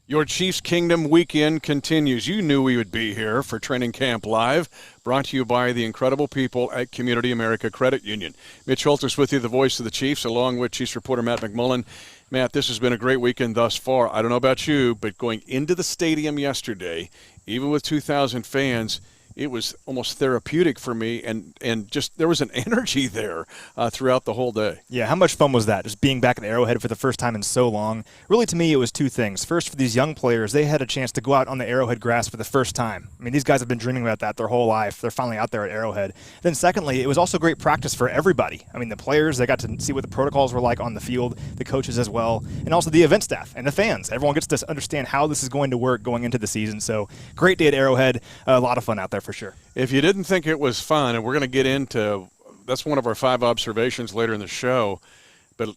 Your Chiefs Kingdom weekend continues. You knew we would be here for Training Camp Live, brought to you by the incredible people at Community America Credit Union. Mitch Holthus with you, the voice of the Chiefs, along with Chiefs reporter Matt McMullen. Matt, this has been a great weekend thus far. I don't know about you, but going into the stadium yesterday, even with 2,000 fans, it was almost therapeutic for me, and just there was an energy there throughout the whole day. Yeah, how much fun was that, just being back at Arrowhead for the first time in so long? Really, to me, it was two things. First, for these young players, they had a chance to go out on the Arrowhead grass for the first time. I mean, these guys have been dreaming about that their whole life. They're finally out there at Arrowhead. Then secondly, it was also great practice for everybody. I mean, the players, they got to see what the protocols were like on the field, the coaches as well, and also the event staff and the fans. Everyone gets to understand how this is going to work going into the season. So, great day at Arrowhead. A lot of fun out there for sure. If you didn't think it was fun, and we're going to get into that's one of our 5 observations later in the show, but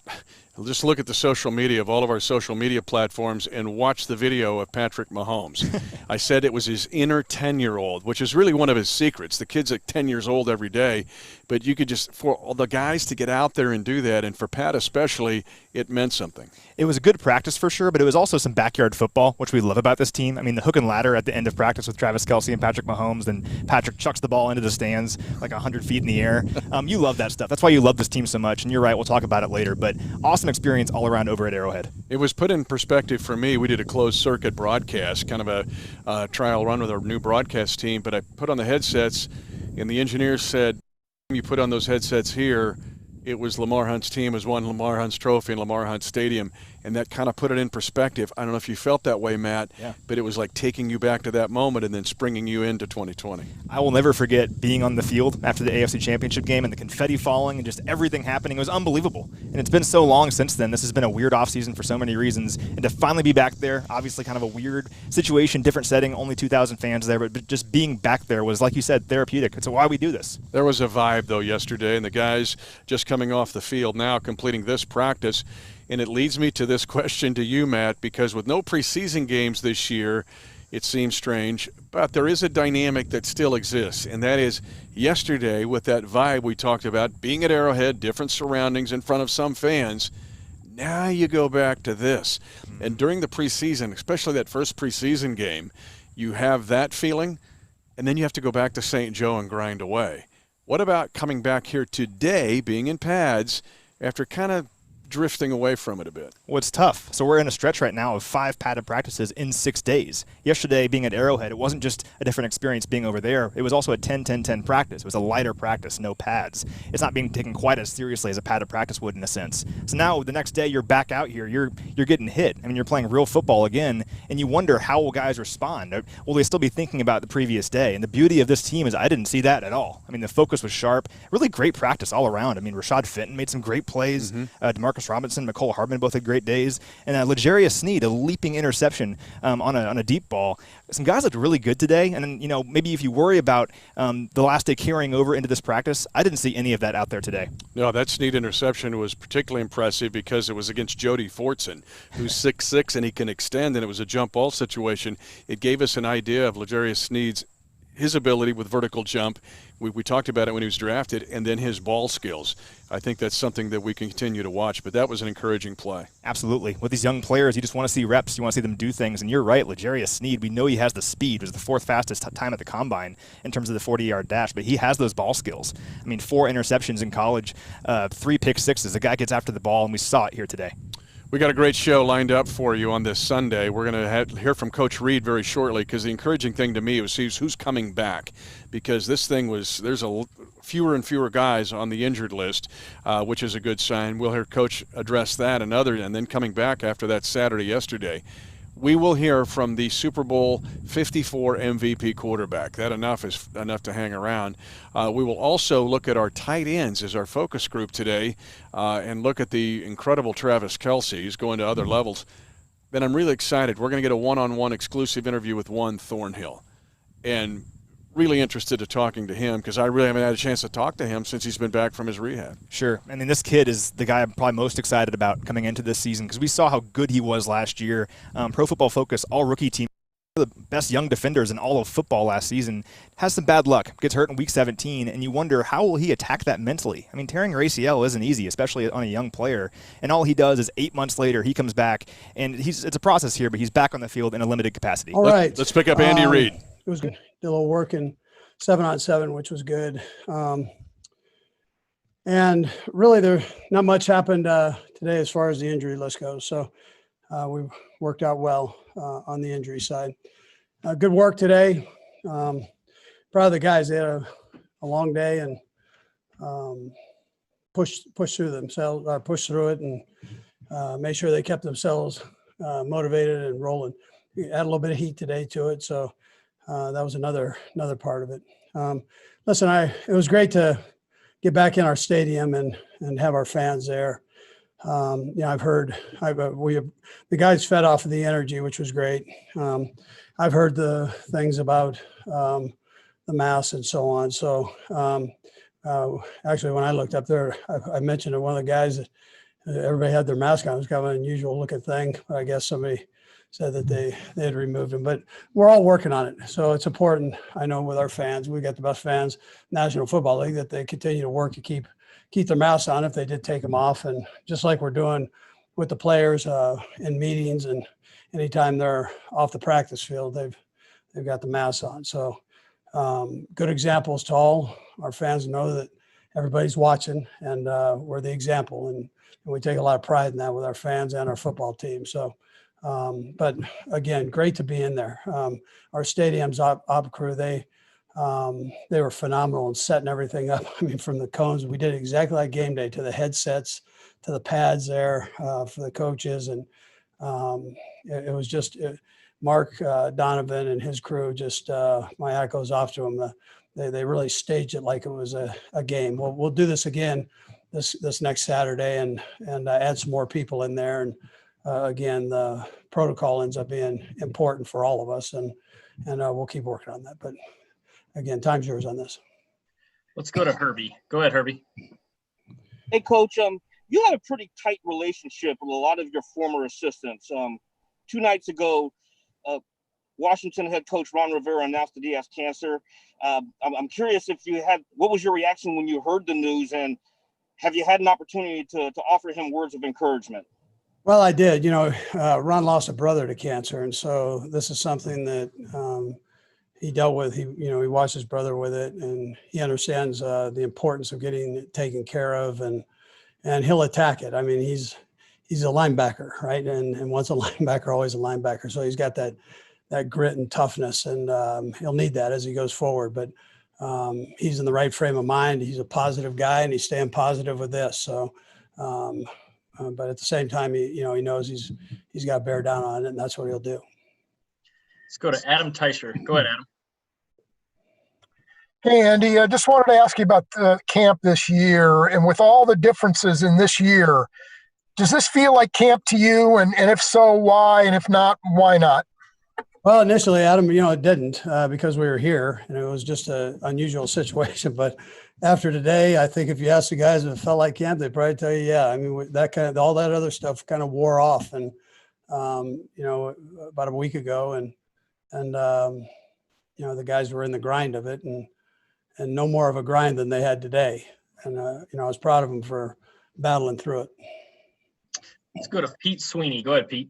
just look at the social media of all of our social media platforms and watch the video of Patrick Mahomes. I said it was his inner 10-year-old, which is really one of his secrets. The kid's like 10 years old every day, but you could just, for all the guys to get out there and do that, and for Pat especially, it meant something. It was a good practice for sure, but it was also some backyard football, which we love about this team. I mean, the hook and ladder at the end of practice with Travis Kelce and Patrick Mahomes, then Patrick chucks the ball into the stands like 100 feet in the air. You love that stuff. That's why you love this team so much, and you're right, we'll talk about it later, but awesome experience all around over at Arrowhead. It was put in perspective for me. We did a closed circuit broadcast, kind of a trial run with our new broadcast team, but I put on the headsets, and the engineers said, you put on those headsets here, it was Lamar Hunt's team has won Lamar Hunt's trophy in Lamar Hunt Stadium, and that kind of put it in perspective. I don't know if you felt that way, Matt, but it was like taking you back to that moment and then springing you into 2020. I will never forget being on the field after the AFC Championship game and the confetti falling and just everything happening. It was unbelievable, and it's been so long since then. This has been a weird offseason for so many reasons, and to finally be back there, obviously kind of a weird situation, different setting, only 2,000 fans there, but just being back there was, like you said, therapeutic. It's why we do this. There was a vibe, though, yesterday, and the guys just coming off the field now, completing this practice. And it leads me to this question to you, Matt, because with no preseason games this year, it seems strange, but there is a dynamic that still exists, and that is yesterday with that vibe we talked about, being at Arrowhead, different surroundings in front of some fans. Now you go back to this. And during the preseason, especially that first preseason game, you have that feeling, and then you have to go back to St. Joe and grind away. What about coming back here today, being in pads, after kind of drifting away from it a bit? Well, it's tough. So we're in a stretch right now of 5 padded practices in 6 days. Yesterday, being at Arrowhead, it wasn't just a different experience being over there. It was also a 10-10-10 practice. It was a lighter practice, no pads. It's not being taken quite as seriously as a padded practice would in a sense. So now the next day you're back out here, you're getting hit. I mean, you're playing real football again, and you wonder how will guys respond. Will they still be thinking about the previous day? And the beauty of this team is I didn't see that at all. I mean, the focus was sharp. Really great practice all around. I mean, Rashad Fenton made some great plays. DeMarcus Robinson, McCole Hardman both had great days. And L'Jarius Sneed, a leaping interception on a deep ball. Some guys looked really good today. And then, you know, maybe if you worry about the last day carrying over into this practice, I didn't see any of that out there today. No, that Sneed interception was particularly impressive because it was against Jody Fortson, who's 6'6", and he can extend, and it was a jump ball situation. It gave us an idea of L'Jarius Sneed's his ability with vertical jump. We talked about it when he was drafted, and then his ball skills. I think that's something that we can continue to watch, but that was an encouraging play. Absolutely. With these young players, you just want to see reps. You want to see them do things, and you're right, L'Jarius Sneed, we know he has the speed. It was the 4th fastest time at the combine in terms of the 40-yard dash, but he has those ball skills. I mean, 4 interceptions in college, 3 pick sixes. The guy gets after the ball, and we saw it here today. We got a great show lined up for you on this Sunday. We're going to hear from Coach Reid very shortly, because the encouraging thing to me was who's coming back, because this thing was there's fewer and fewer guys on the injured list, which is a good sign. We'll hear Coach address that and then coming back after that Saturday yesterday. we will hear from the Super Bowl 54 MVP quarterback. That is enough to hang around. We will also look at our tight ends as our focus group today and look at the incredible Travis Kelce. He's going to other levels. Then I'm really excited. We're going to get a one-on-one exclusive interview with Juan Thornhill. And really interested in talking to him because I really haven't had a chance to talk to him since he's been back from his rehab. Sure. I mean, this kid is the guy I'm probably most excited about coming into this season because we saw how good he was last year. Pro Football Focus, all rookie team, the best young defenders in all of football last season, has some bad luck, gets hurt in week 17, and you wonder how will he attack that mentally? I mean, tearing your ACL isn't easy, especially on a young player, and all he does is 8 months later he comes back, and it's a process here, but he's back on the field in a limited capacity. All right. Let's pick up Andy Reid. It was good. Did a little work in 7-on-7, which was good. And really there not much happened today as far as the injury list goes. So we worked out well on the injury side. Good work today. Proud of the guys. They had a long day and pushed through themselves, pushed through it and made sure they kept themselves motivated and rolling. Add a little bit of heat today to it. So that was another part of it. Listen, it was great to get back in our stadium and have our fans there. I've heard the guys fed off of the energy, which was great. I've heard the things about the mass and so on. So actually, when I looked up there, I mentioned to one of the guys that everybody had their mask on. It was kind of an unusual looking thing. But I guess somebody said that they had removed them, but we're all working on it. So it's important. I know with our fans, we got the best fans, National Football League, that they continue to work to keep their masks on if they did take them off. And just like we're doing with the players in meetings and anytime they're off the practice field, they've got the masks on. So good examples to all our fans know that everybody's watching and we're the example. And we take a lot of pride in that with our fans and our football team. So, but again, great to be in there. Our stadium's op crew, they were phenomenal in setting everything up. I mean, from the cones, we did exactly like game day, to the headsets, to the pads there for the coaches. And it was just Mark Donovan and his crew, just my hat goes off to them. They really staged it like it was a game. We'll do this again this next Saturday and add some more people in there. And again, the protocol ends up being important for all of us, and we'll keep working on that. But again, time's yours on this. Let's go to Herbie. Go ahead, Herbie. Hey, Coach. You had a pretty tight relationship with a lot of your former assistants. 2 nights ago, Washington head coach Ron Rivera announced that he has cancer. I'm curious what was your reaction when you heard the news, and have you had an opportunity to offer him words of encouragement? Well, I did. Ron lost a brother to cancer, and so this is something that he dealt with. He watched his brother with it, and he understands the importance of getting it taken care of, and he'll attack it. I mean, he's a linebacker, right? And once a linebacker, always a linebacker. So he's got that grit and toughness, and he'll need that as he goes forward. But he's in the right frame of mind. He's a positive guy, and he's staying positive with this. So. But at the same time, he knows he's got to bear down on it, and that's what he'll do. Let's go to Adam Teicher. Go ahead, Adam. Hey, Andy, I just wanted to ask you about the camp this year, and with all the differences in this year, does this feel like camp to you? And if so, why? And if not, why not? Well, initially, Adam, it didn't because we were here, and it was just an unusual situation. But after today, I think if you ask the guys if it felt like camp, they'd probably tell you, yeah. I mean, all that other stuff kind of wore off, and about a week ago, and the guys were in the grind of it, and no more of a grind than they had today. And I was proud of them for battling through it. Let's go to Pete Sweeney. Go ahead, Pete.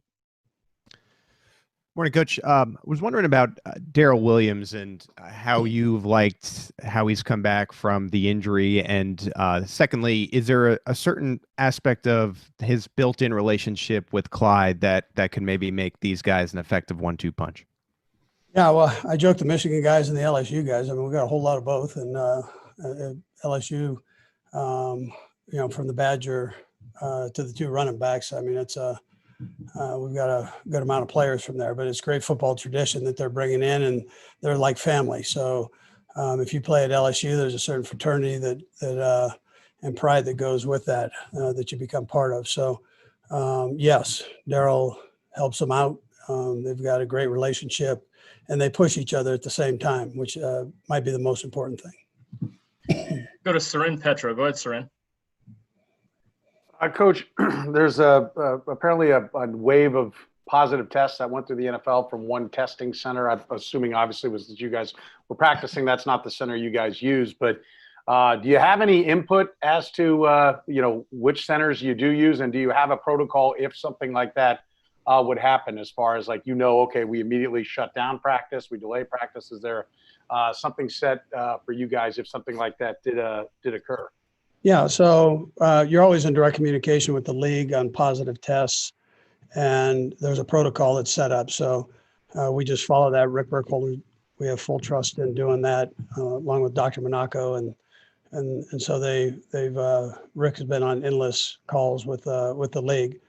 Morning, Coach. Was wondering about Darrell Williams and how you've liked how he's come back from the injury. And secondly, is there a certain aspect of his built-in relationship with Clyde that can maybe make these guys an effective 1-2 punch? Yeah, well, I joked the Michigan guys and the LSU guys. I mean, we got a whole lot of both. And LSU, from the Badger to the 2 running backs, I mean, it's a we've got a good amount of players from there. But it's great football tradition that they're bringing in, and they're like family. So if you play at LSU, there's a certain fraternity that and pride that goes with that that you become part of. So yes, Daryl helps them out. They've got a great relationship, and they push each other at the same time, which might be the most important thing. Go to Seren Petro. Go ahead, Seren. Coach, there's apparently a wave of positive tests that went through the NFL from one testing center. I'm assuming obviously was that you guys were practicing. That's not the center you guys use, but do you have any input as to, which centers you do use, and do you have a protocol if something like that would happen, as far as okay, we immediately shut down practice, we delay practice? Is there something set for you guys if something like that did occur? Yeah, so you're always in direct communication with the league on positive tests, and there's a protocol that's set up. So we just follow that. Rick Burkholder, we have full trust in doing that, along with Dr. Monaco, and so Rick has been on endless calls with the league.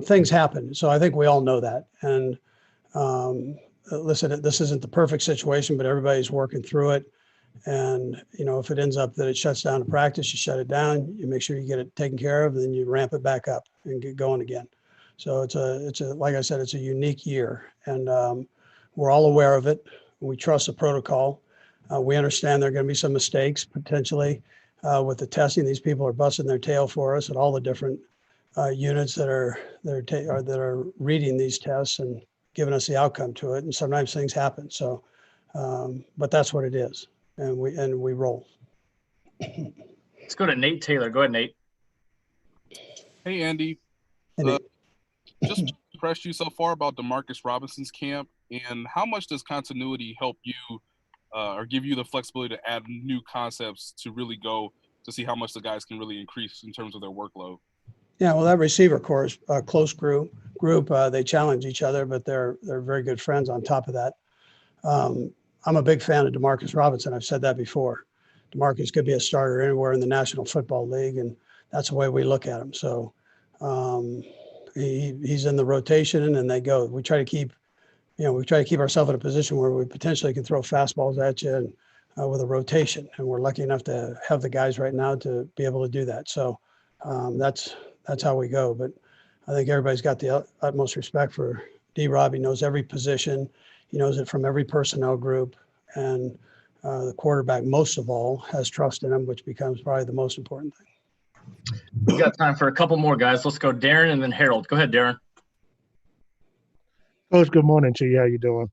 Things happen, so I think we all know that. And listen, this isn't the perfect situation, but everybody's working through it. And, if it ends up that it shuts down the practice, you shut it down, you make sure you get it taken care of, then you ramp it back up and get going again. So it's a like I said, it's a unique year, and we're all aware of it. We trust the protocol. We understand there are going to be some mistakes potentially with the testing. These people are busting their tail for us at all the different units that are reading these tests and giving us the outcome to it. And sometimes things happen. So, but that's what it is. And we roll. Let's go to Nate Taylor. Go ahead, Nate. Hey, Andy. Hey, Nate. Just impressed you so far about Demarcus Robinson's camp, and how much does continuity help you or give you the flexibility to add new concepts to really go to see how much the guys can really increase in terms of their workload? Yeah, well, that receiver corps, close group, they challenge each other, but they're very good friends on top of that. I'm a big fan of Demarcus Robinson. I've said that before. Demarcus could be a starter anywhere in the National Football League, and that's the way we look at him. So he's in the rotation, and they go. We try to keep ourselves in a position where we potentially can throw fastballs at you and, with a rotation, and we're lucky enough to have the guys right now to be able to do that. So that's how we go. But I think everybody's got the utmost respect for D-Rob. He knows every position. He knows it from every personnel group, and the quarterback, most of all, has trust in him, which becomes probably the most important thing. We've got time for a couple more guys. Let's go Darren and then Harold. Go ahead, Darren. Coach, good morning to you. How you doing?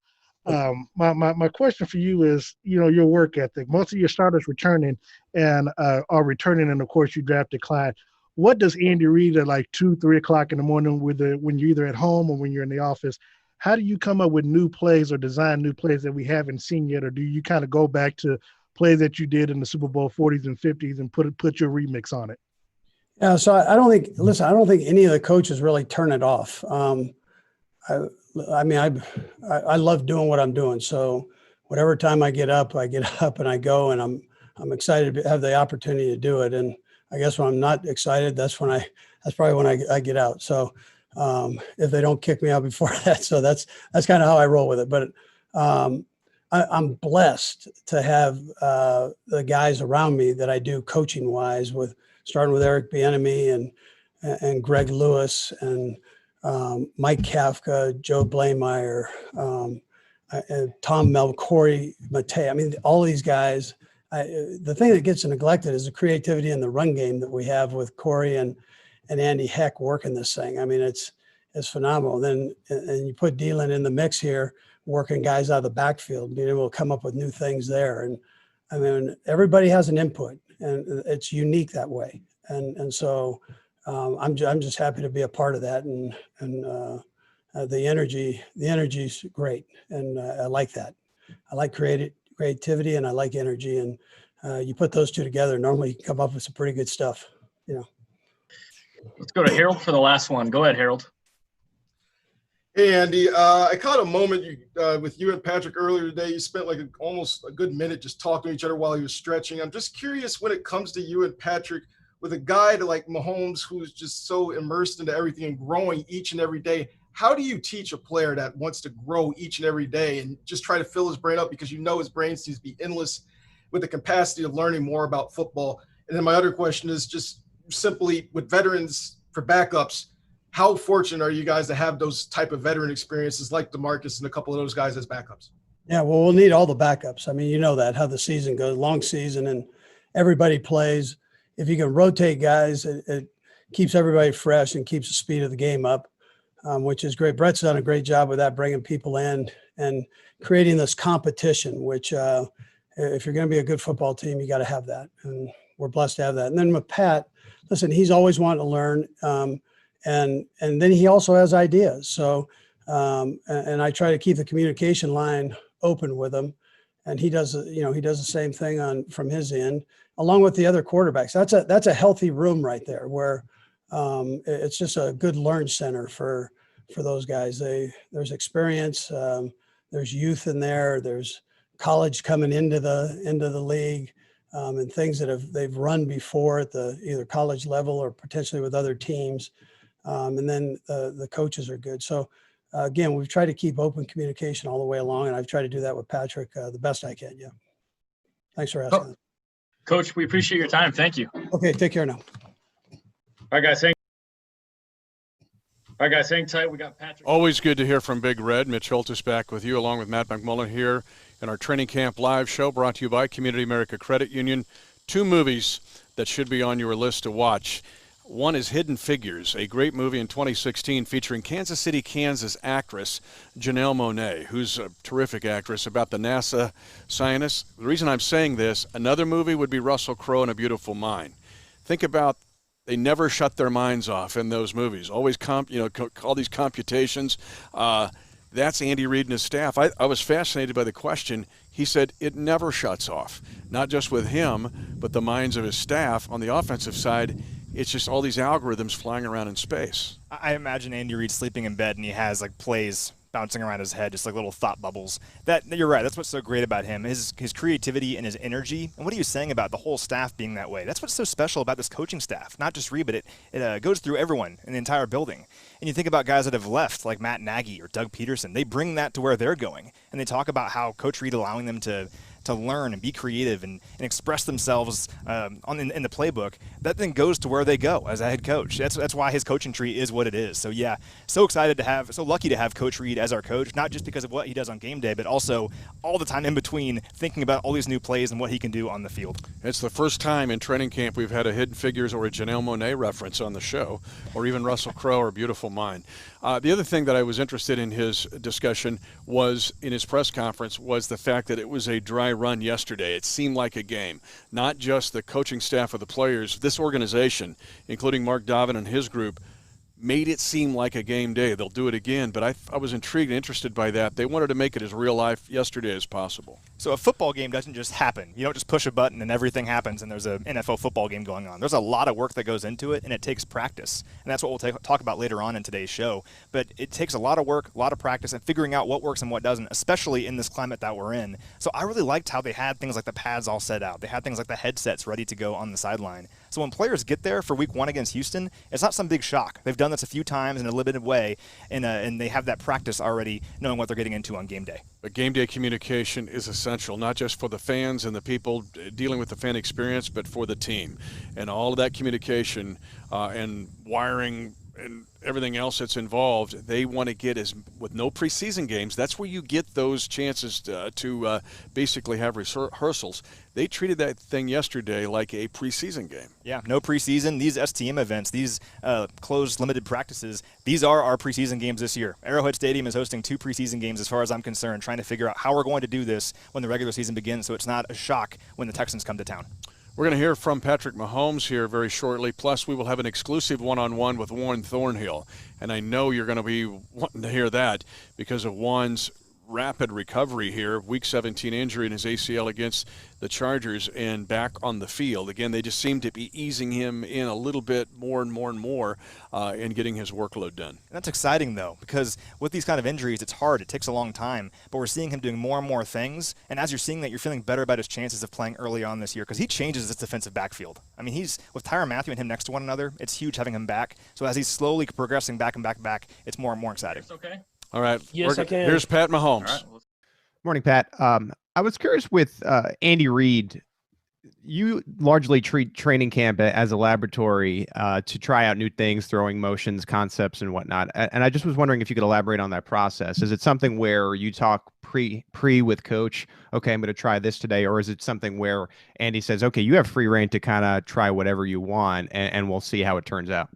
My question for you is, your work ethic. Most of your starters returning and are returning, and of course you drafted Clyde. What does Andy Reid at 2, 3 o'clock in the morning when you're either at home or when you're in the office? How do you come up with new plays or design new plays that we haven't seen yet? Or do you kind of go back to plays that you did in the Super Bowl 40s and 50s and put your remix on it? Yeah, so I don't think any of the coaches really turn it off. I love doing what I'm doing. So whatever time I get up and I go, and I'm excited to have the opportunity to do it. And I guess when I'm not excited, that's probably when I get out. So if they don't kick me out before that. So that's kind of how I roll with it. But I'm blessed to have the guys around me that I do coaching wise, with starting with Eric Bieniemy and Greg Lewis and Mike Kafka, Joe Blameyer, and Tom Mel, Corey Matei. I mean, all these guys. The thing that gets neglected is the creativity in the run game that we have with Corey and Andy Heck working this thing. I mean, it's phenomenal. Then and you put Dylan in the mix here, working guys out of the backfield, being able to come up with new things there. And I mean, everybody has an input, and it's unique that way. And so I'm just happy to be a part of that. And the energy is great, and I like that. I like creativity, and I like energy, and you put those two together, normally you can come up with some pretty good stuff. Let's go to Harold for the last one. Go ahead, Harold. Hey, Andy. I caught a moment with you and Patrick earlier today. You spent almost a good minute just talking to each other while he was stretching. I'm just curious, when it comes to you and Patrick, with a guy like Mahomes, who's just so immersed into everything and growing each and every day, how do you teach a player that wants to grow each and every day and just try to fill his brain up, because you know his brain seems to be endless with the capacity of learning more about football? And then my other question is just simply with veterans for backups, how fortunate are you guys to have those type of veteran experiences like DeMarcus and a couple of those guys as backups? Yeah, well, we'll need all the backups. I mean, you know that, how the season goes, long season, and everybody plays. If you can rotate guys, it keeps everybody fresh and keeps the speed of the game up, which is great. Brett's done a great job with that, bringing people in and creating this competition, which if you're going to be a good football team, you got to have that. And we're blessed to have that. And then with Pat, listen, he's always wanted to learn. And then he also has ideas. So, and I try to keep the communication line open with him. And he does, he does the same thing from his end, along with the other quarterbacks. That's a healthy room right there, where it's just a good learn center for those guys. There's experience, there's youth in there, there's college coming into the league, and things that they've run before at the either college level or potentially with other teams. And then the coaches are good. So again, we've tried to keep open communication all the way along, and I've tried to do that with Patrick the best I can. Yeah. Thanks for asking. Coach, we appreciate your time. Thank you. Okay, take care now. All right, guys. Hang tight. We got Patrick. Always good to hear from Big Red. Mitch Holthus back with you, along with Matt McMullen here in our Training Camp Live show, brought to you by Community America Credit Union. 2 movies that should be on your list to watch. One is Hidden Figures, a great movie in 2016 featuring Kansas City, Kansas actress Janelle Monáe, who's a terrific actress, about the NASA scientists. The reason I'm saying this, another movie would be Russell Crowe in A Beautiful Mind. Think about, they never shut their minds off in those movies. Always all these computations. That's Andy Reid and his staff. I was fascinated by the question. He said it never shuts off, not just with him, but the minds of his staff on the offensive side. It's just all these algorithms flying around in space. I imagine Andy Reid sleeping in bed and he has like plays bouncing around his head, just like little thought bubbles. That you're right. That's what's so great about him, his creativity and his energy. And what are you saying about the whole staff being that way? That's what's so special about this coaching staff. Not just Reid, but it goes through everyone in the entire building. And you think about guys that have left, like Matt Nagy or Doug Peterson. They bring that to where they're going, and they talk about how Coach Reid allowing them to learn and be creative and express themselves in the playbook. That then goes to where they go as a head coach. That's why his coaching tree is what it is. So yeah, so lucky to have Coach Reid as our coach, not just because of what he does on game day, but also all the time in between thinking about all these new plays and what he can do on the field. It's the first time in training camp we've had a Hidden Figures or a Janelle Monáe reference on the show, or even Russell Crowe or Beautiful Mind. The other thing that I was interested in his discussion was, in his press conference, was the fact that it was a dry run yesterday. It seemed like a game. Not just the coaching staff of the players, this organization, including Mark Davin and his group, made it seem like a game day. They'll do it again, but I was intrigued and interested by that. They wanted to make it as real life yesterday as possible. So a football game doesn't just happen. You don't just push a button and everything happens and there's an NFL football game going on. There's a lot of work that goes into it, and it takes practice. And that's what we'll talk about later on in today's show. But it takes a lot of work, a lot of practice, and figuring out what works and what doesn't, especially in this climate that we're in. So I really liked how they had things like the pads all set out. They had things like the headsets ready to go on the sideline. So when players get there for week 1 against Houston, it's not some big shock. They've done this a few times in a limited way, and they have that practice already, knowing what they're getting into on game day. But game day communication is essential, not just for the fans and the people dealing with the fan experience, but for the team. And all of that communication and wiring and everything else that's involved, they want to get, as with no preseason games, that's where you get those chances to basically have rehearsals. They treated that thing yesterday like a preseason game. Yeah, no preseason. These STM events, these closed limited practices, these are our preseason games this year. Arrowhead Stadium is hosting 2 preseason games as far as I'm concerned, trying to figure out how we're going to do this when the regular season begins so it's not a shock when the Texans come to town. We're going to hear from Patrick Mahomes here very shortly. Plus, we will have an exclusive one-on-one with Juan Thornhill. And I know you're going to be wanting to hear that because of Juan's rapid recovery here. Week 17 injury in his ACL against the Chargers and back on the field. Again, they just seem to be easing him in a little bit more and more and more and getting his workload done. And that's exciting, though, because with these kind of injuries, it's hard. It takes a long time. But we're seeing him doing more and more things. And as you're seeing that, you're feeling better about his chances of playing early on this year because he changes this defensive backfield. I mean, he's with Tyrann Mathieu and him next to one another, it's huge having him back. So as he's slowly progressing back and back, it's more and more exciting. Okay. All right. Yes, I can. Here's Pat Mahomes. All right. Morning, Pat. I was curious with Andy Reid. You largely treat training camp as a laboratory to try out new things, throwing motions, concepts, and whatnot. And I just was wondering if you could elaborate on that process. Is it something where you talk pre with coach, okay, I'm going to try this today, or is it something where Andy says, okay, you have free reign to kind of try whatever you want, and we'll see how it turns out?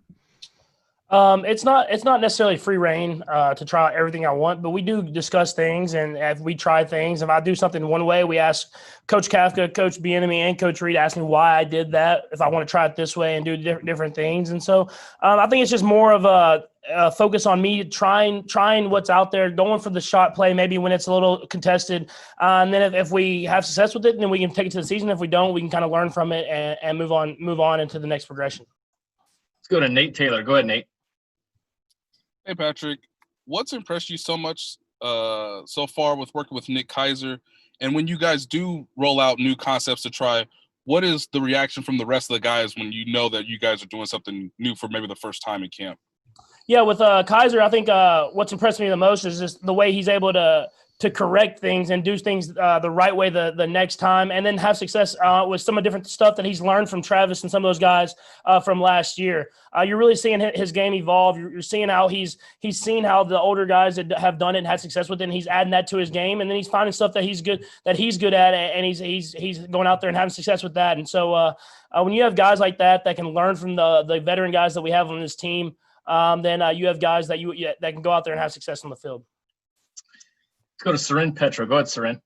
It's not necessarily free reign to try everything I want, but we do discuss things, and if we try things, if I do something one way, we ask Coach Kafka, Coach Bieniemy, and Coach Reid ask me why I did that, if I want to try it this way and do different things. And so I think it's just more of a focus on me trying what's out there, going for the shot play, maybe when it's a little contested. And then if we have success with it, then we can take it to the season. If we don't, we can kind of learn from it and move on into the next progression. Let's go to Nate Taylor. Go ahead, Nate. Hey, Patrick, what's impressed you so much so far with working with Nick Keizer? And when you guys do roll out new concepts to try, what is the reaction from the rest of the guys when you know that you guys are doing something new for maybe the first time in camp? Yeah, with Keizer, I think what's impressed me the most is just the way he's able to correct things and do things the right way the next time, and then have success with some of the different stuff that he's learned from Travis and some of those guys from last year. You're really seeing his game evolve. You're seeing how he's seen how the older guys that have done it and had success with it, and he's adding that to his game, and then he's finding stuff that he's good at, and he's going out there and having success with that. And so when you have guys like that can learn from the veteran guys that we have on this team, then you have guys that that can go out there and have success on the field. Let's go to Seren Petro. Go ahead, Seren.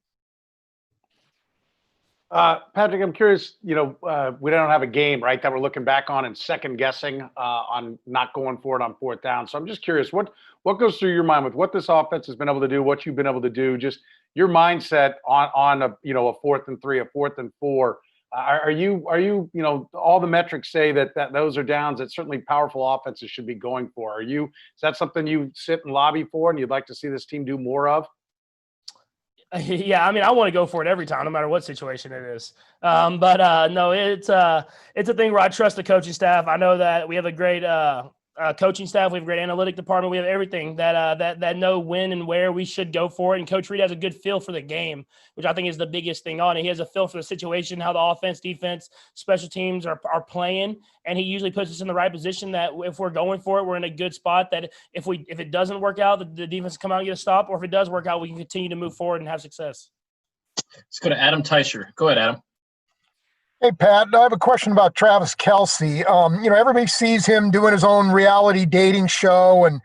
Patrick, I'm curious, we don't have a game, right, that we're looking back on and second guessing on not going for it on fourth down. So I'm just curious, what goes through your mind with what this offense has been able to do, what you've been able to do, just your mindset on a 4th and 3, a 4th and 4. Are you all the metrics say that those are downs that certainly powerful offenses should be going for. Is that something you sit and lobby for and you'd like to see this team do more of? Yeah, I mean, I want to go for it every time, no matter what situation it is. But no, it's a thing where I trust the coaching staff. I know that we have a great coaching staff. We have a great analytic department. We have everything that know when and where we should go for it. And Coach Reid has a good feel for the game, which I think is the biggest thing on it. He has a feel for the situation, how the offense, defense, special teams are playing, and he usually puts us in the right position that if we're going for it, we're in a good spot. That if it doesn't work out, the defense come out and get a stop, or if it does work out, we can continue to move forward and have success. Let's go to Adam Teicher. Go ahead, Adam. Hey, Pat, I have a question about Travis Kelce. Everybody sees him doing his own reality dating show and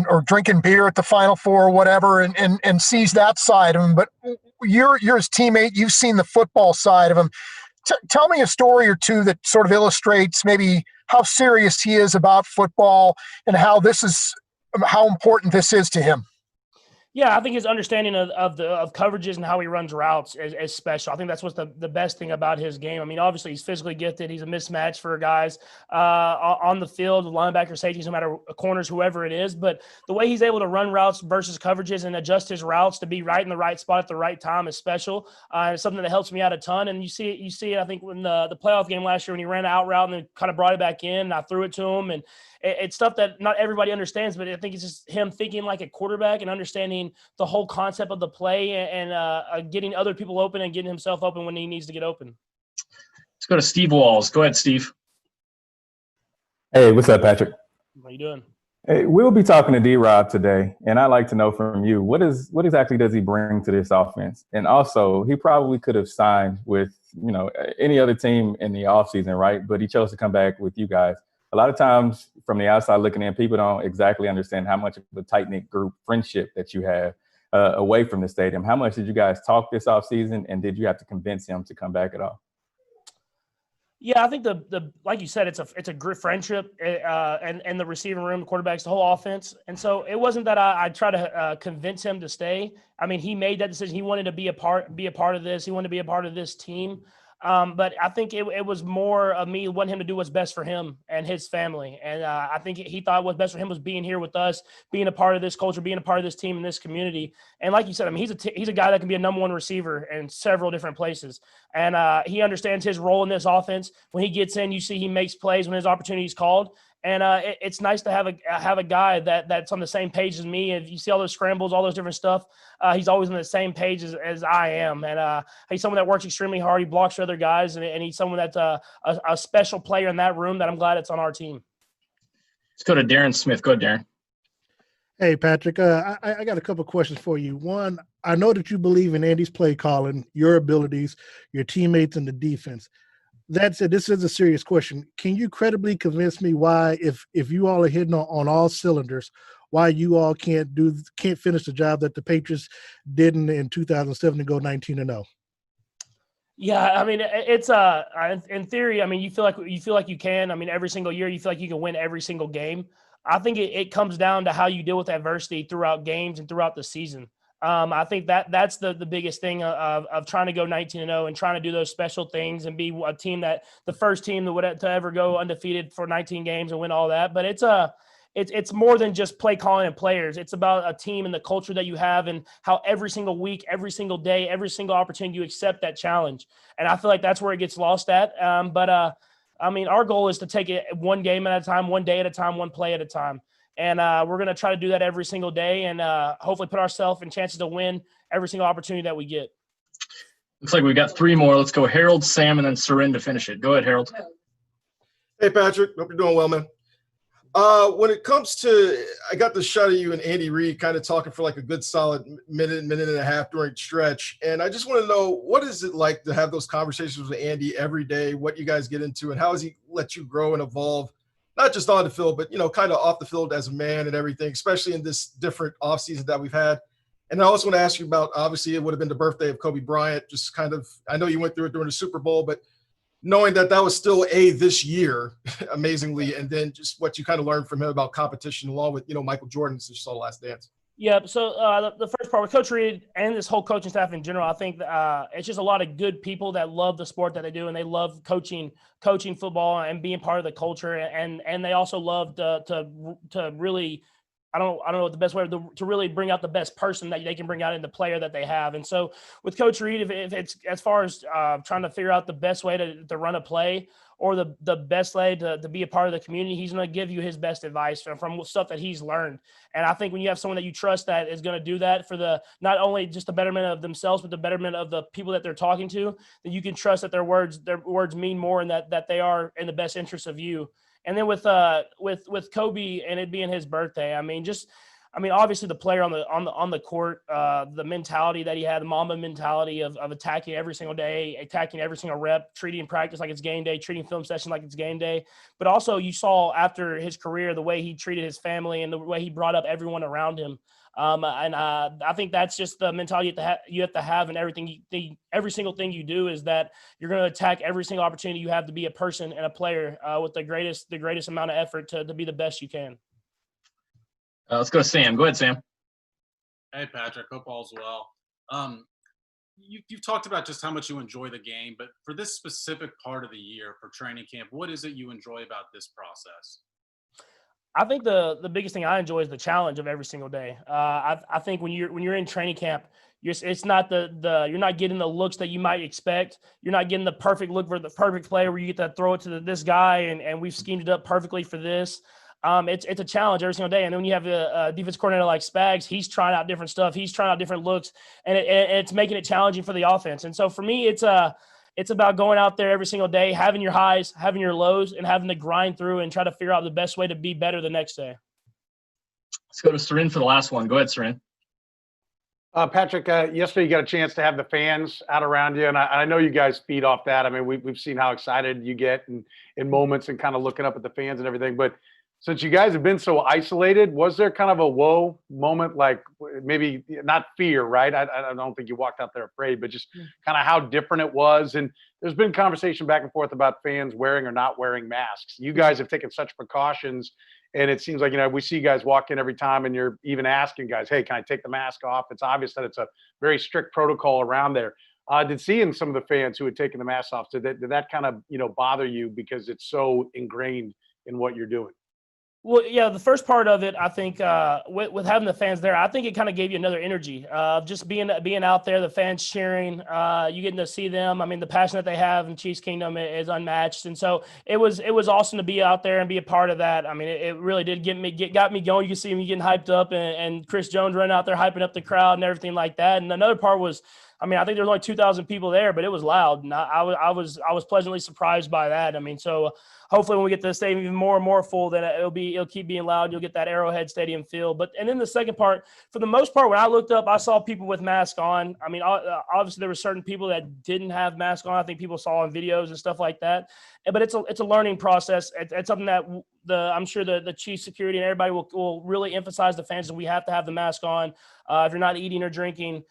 or drinking beer at the Final Four or whatever and sees that side of him. But you're his teammate. You've seen the football side of him. Tell me a story or two that sort of illustrates maybe how serious he is about football and how important this is to him. Yeah, I think his understanding of coverages and how he runs routes is special. I think that's what's the best thing about his game. I mean, obviously he's physically gifted. He's a mismatch for guys on the field, linebacker, safeties, no matter corners, whoever it is. But the way he's able to run routes versus coverages and adjust his routes to be right in the right spot at the right time is special. It's something that helps me out a ton. And you see it. I think when the playoff game last year when he ran an out route and then kind of brought it back in, and I threw it to him, and it's stuff that not everybody understands, but I think it's just him thinking like a quarterback and understanding the whole concept of the play and getting other people open and getting himself open when he needs to get open. Let's go to Steve Walls. Go ahead, Steve. Hey, what's up, Patrick? How you doing? Hey, we'll be talking to D-Rob today, and I'd like to know from you, what exactly does he bring to this offense? And also, he probably could have signed with, any other team in the offseason, right? But he chose to come back with you guys. A lot of times from the outside looking in, people don't exactly understand how much of a tight-knit group friendship that you have away from the stadium. How much did you guys talk this offseason, and did you have to convince him to come back at all? Yeah, I think the like you said, it's a great friendship, and the receiving room, the quarterbacks, the whole offense. And so it wasn't that I tried to convince him to stay. I mean, he made that decision. He wanted to be a part of this. He wanted to be a part of this team. But I think it was more of me wanting him to do what's best for him and his family. And I think he thought what's best for him was being here with us, being a part of this culture, being a part of this team and this community. And like you said, I mean, he's a guy that can be a number one receiver in several different places. And he understands his role in this offense. When he gets in, you see he makes plays when his opportunity is called. And it's nice to have a guy that's on the same page as me. If you see all those scrambles, all those different stuff, he's always on the same page as I am. And he's someone that works extremely hard. He blocks for other guys, and he's someone that's a special player in that room that I'm glad it's on our team. Let's go to Darren Smith. Go ahead, Darren. Hey, Patrick, I got a couple of questions for you. One, I know that you believe in Andy's play calling, your abilities, your teammates, and the defense. That said, this is a serious question. Can you credibly convince me why, if you all are hitting on all cylinders, why you all can't finish the job that the Patriots didn't in 2007 to go 19-0? Yeah, I mean, it's in theory. I mean, you feel like you can. I mean, every single year, you feel like you can win every single game. I think it comes down to how you deal with adversity throughout games and throughout the season. I think that's the biggest thing of trying to go 19-0 and trying to do those special things and be a team that the first team to ever go undefeated for 19 games and win all that. But it's more than just play calling and players. It's about a team and the culture that you have and how every single week, every single day, every single opportunity you accept that challenge. And I feel like that's where it gets lost at. I mean, our goal is to take it one game at a time, one day at a time, one play at a time. And we're going to try to do that every single day and hopefully put ourselves in chances to win every single opportunity that we get. Looks like we've got three more. Let's go Harold, Sam, and then Seren to finish it. Go ahead, Harold. Hey, Patrick. Hope you're doing well, man. When it comes to, I got the shot of you and Andy Reid kind of talking for like a good solid minute and a half during stretch. And I just want to know, what is it like to have those conversations with Andy every day, what you guys get into, and how has he let you grow and evolve, not just on the field, but, kind of off the field as a man and everything, especially in this different offseason that we've had. And I also want to ask you about, obviously, it would have been the birthday of Kobe Bryant, just kind of, I know you went through it during the Super Bowl, but knowing that was still this year, amazingly, and then just what you kind of learned from him about competition, along with, Michael Jordan, since you saw The Last Dance. Yeah, so the first part with Coach Reid and this whole coaching staff in general, I think it's just a lot of good people that love the sport that they do, and they love coaching football and being part of the culture, and they also love to really, I don't know what the best way to really bring out the best person that they can bring out in the player that they have. And so with Coach Reid, if it's as far as trying to figure out the best way to run a play or the best way to be a part of the community, he's going to give you his best advice from stuff that he's learned. And I think when you have someone that you trust that is going to do that for not only just the betterment of themselves, but the betterment of the people that they're talking to, then you can trust that their words mean more and that they are in the best interest of you. And then with Kobe and it being his birthday, I mean, obviously the player on the court, the mentality that he had, the Mamba mentality of attacking every single day, attacking every single rep, treating practice like it's game day, treating film session like it's game day. But also you saw after his career, the way he treated his family and the way he brought up everyone around him. I think that's just the mentality you have to have in everything. Every single thing you do is that you're going to attack every single opportunity you have to be a person and a player with the greatest amount of effort to be the best you can. Let's go to Sam. Go ahead, Sam. Hey, Patrick. Hope all's well. You've talked about just how much you enjoy the game, but for this specific part of the year for training camp, what is it you enjoy about this process? I think the biggest thing I enjoy is the challenge of every single day. I think when you're in training camp, it's not you're not getting the looks that you might expect. You're not getting the perfect look for the perfect play where you get to throw it to this guy and we've schemed it up perfectly for this. It's a challenge every single day. And then when you have a defense coordinator like Spags, he's trying out different stuff. He's trying out different looks, and it's making it challenging for the offense. And so for me, it's about going out there every single day, having your highs, having your lows, and having to grind through and try to figure out the best way to be better the next day. Let's go to Seren for the last one. Go ahead, Seren. Patrick, yesterday you got a chance to have the fans out around you, and I know you guys feed off that. I mean, we've seen how excited you get in moments and kind of looking up at the fans and everything. But Since you guys have been so isolated, was there kind of a whoa moment, like maybe not fear, right? I don't think you walked out there afraid, but just kind of how different it was. And there's been conversation back and forth about fans wearing or not wearing masks. You guys have taken such precautions, and it seems like, we see you guys walk in every time and you're even asking guys, hey, can I take the mask off? It's obvious that it's a very strict protocol around there. Did seeing some of the fans who had taken the masks off, did that kind of, bother you because it's so ingrained in what you're doing? Well, yeah, the first part of it, I think, with having the fans there, I think it kind of gave you another energy of just being out there, the fans cheering, you getting to see them. I mean, the passion that they have in Chiefs Kingdom is unmatched, and so it was awesome to be out there and be a part of that. I mean, it really did got me going. You can see me getting hyped up, and Chris Jones running out there hyping up the crowd and everything like that. And another part was, I mean, I think there was only 2,000 people there, but it was loud, and I was pleasantly surprised by that. I mean, so hopefully when we get to the stadium even more and more full, then it'll keep being loud. You'll get that Arrowhead Stadium feel. And then the second part, for the most part, when I looked up, I saw people with masks on. I mean, obviously there were certain people that didn't have masks on. I think people saw on videos and stuff like that. But it's a learning process. It's something that I'm sure the chief security and everybody will really emphasize the fans that we have to have the mask on. If you're not eating or drinking,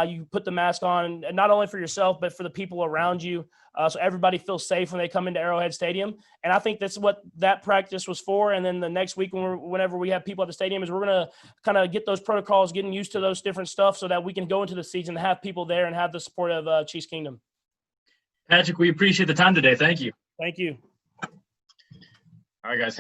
you put the mask on, and not only for yourself, but for the people around you. So everybody feels safe when they come into Arrowhead Stadium. And I think that's what that practice was for. And then the next week, whenever we have people at the stadium, is we're going to kind of get those protocols, getting used to those different stuff so that we can go into the season and have people there and have the support of Chiefs Kingdom. Patrick, we appreciate the time today. Thank you. Thank you. All right, guys.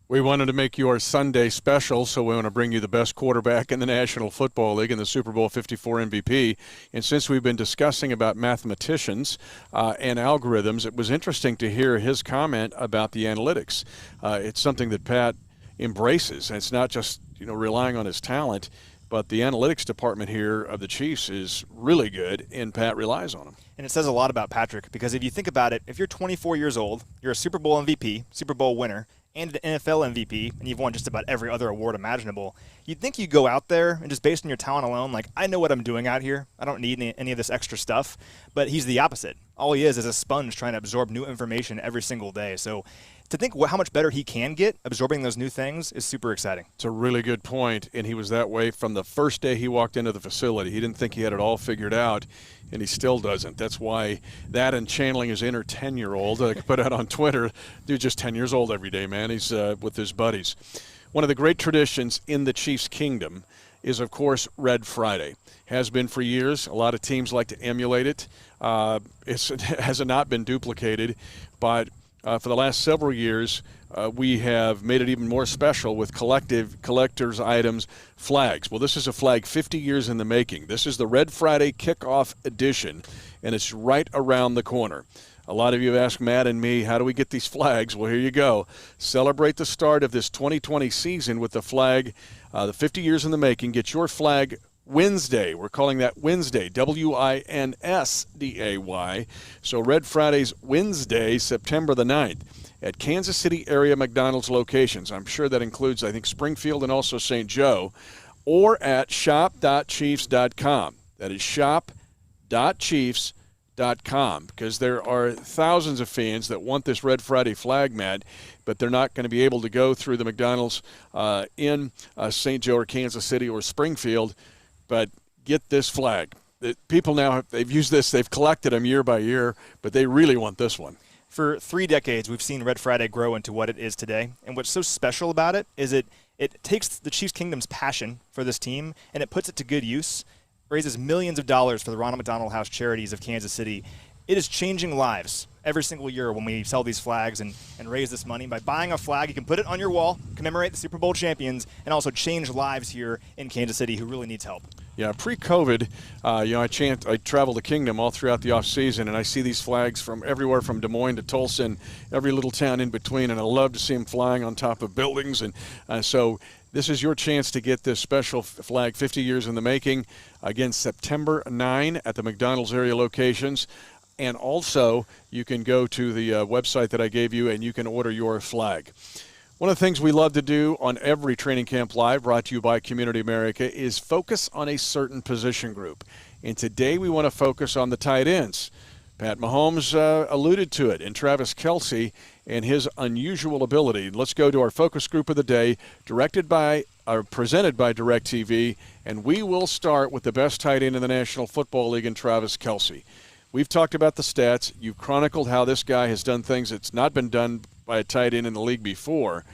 We wanted to make your Sunday special, so we want to bring you the best quarterback in the National Football League and the Super Bowl 54 MVP. And since we've been discussing about mathematicians and algorithms, it was interesting to hear his comment about the analytics. It's something that Pat embraces, and it's not just relying on his talent, but the analytics department here of the Chiefs is really good, and Pat relies on them. And it says a lot about Patrick, because if you think about it, if you're 24 years old, you're a Super Bowl MVP, Super Bowl winner, and an NFL MVP, and you've won just about every other award imaginable, you'd think you go out there and just based on your talent alone, like, I know what I'm doing out here. I don't need any of this extra stuff. But he's the opposite. All he is a sponge trying to absorb new information every single day. So to think how much better he can get absorbing those new things is super exciting. It's a really good point, and he was that way from the first day he walked into the facility. He didn't think he had it all figured out, and he still doesn't. That's why that and channeling his inner 10-year-old, I put out on Twitter, dude, just 10 years old every day, man. He's with his buddies. One of the great traditions in the Chiefs Kingdom is, of course, Red Friday. Has been for years. A lot of teams like to emulate it. It has not been duplicated, but for the last several years, we have made it even more special with collector's items, flags. Well, this is a flag 50 years in the making. This is the Red Friday Kickoff Edition, and it's right around the corner. A lot of you have asked Matt and me, how do we get these flags? Well, here you go. Celebrate the start of this 2020 season with the flag, the 50 years in the making. Get your flag Wednesday. We're calling that Wednesday, Winsday. So Red Friday's Wednesday, September the 9th, at Kansas City area McDonald's locations. I'm sure that includes, I think, Springfield and also St. Joe, or at shop.chiefs.com. That is shop.chiefs.com, because there are thousands of fans that want this Red Friday flag, Matt, but they're not going to be able to go through the McDonald's in St. Joe or Kansas City or Springfield. But get this flag. People now, they've used this, they've collected them year by year, but they really want this one. For 3 decades, we've seen Red Friday grow into what it is today. And what's so special about it is it takes the Chiefs Kingdom's passion for this team and it puts it to good use, raises millions of dollars for the Ronald McDonald House Charities of Kansas City. It is changing lives every single year when we sell these flags and raise this money. By buying a flag, you can put it on your wall, commemorate the Super Bowl champions, and also change lives here in Kansas City who really needs help. Yeah, pre-COVID, I travel the kingdom all throughout the off-season, and I see these flags from everywhere from Des Moines to Tulsa and every little town in between, and I love to see them flying on top of buildings. And so this is your chance to get this special flag, 50 years in the making, again, September 9 at the McDonald's area locations. And also, you can go to the website that I gave you, and you can order your flag. One of the things we love to do on every Training Camp Live, brought to you by Community America, is focus on a certain position group. And today we want to focus on the tight ends. Pat Mahomes alluded to it, and Travis Kelce. and his unusual ability. Let's go to our focus group of the day, presented by DirecTV, and we will start with the best tight end in the National Football League in Travis Kelce. We've talked about the stats. You've chronicled how this guy has done things that's not been done by a tight end in the league before.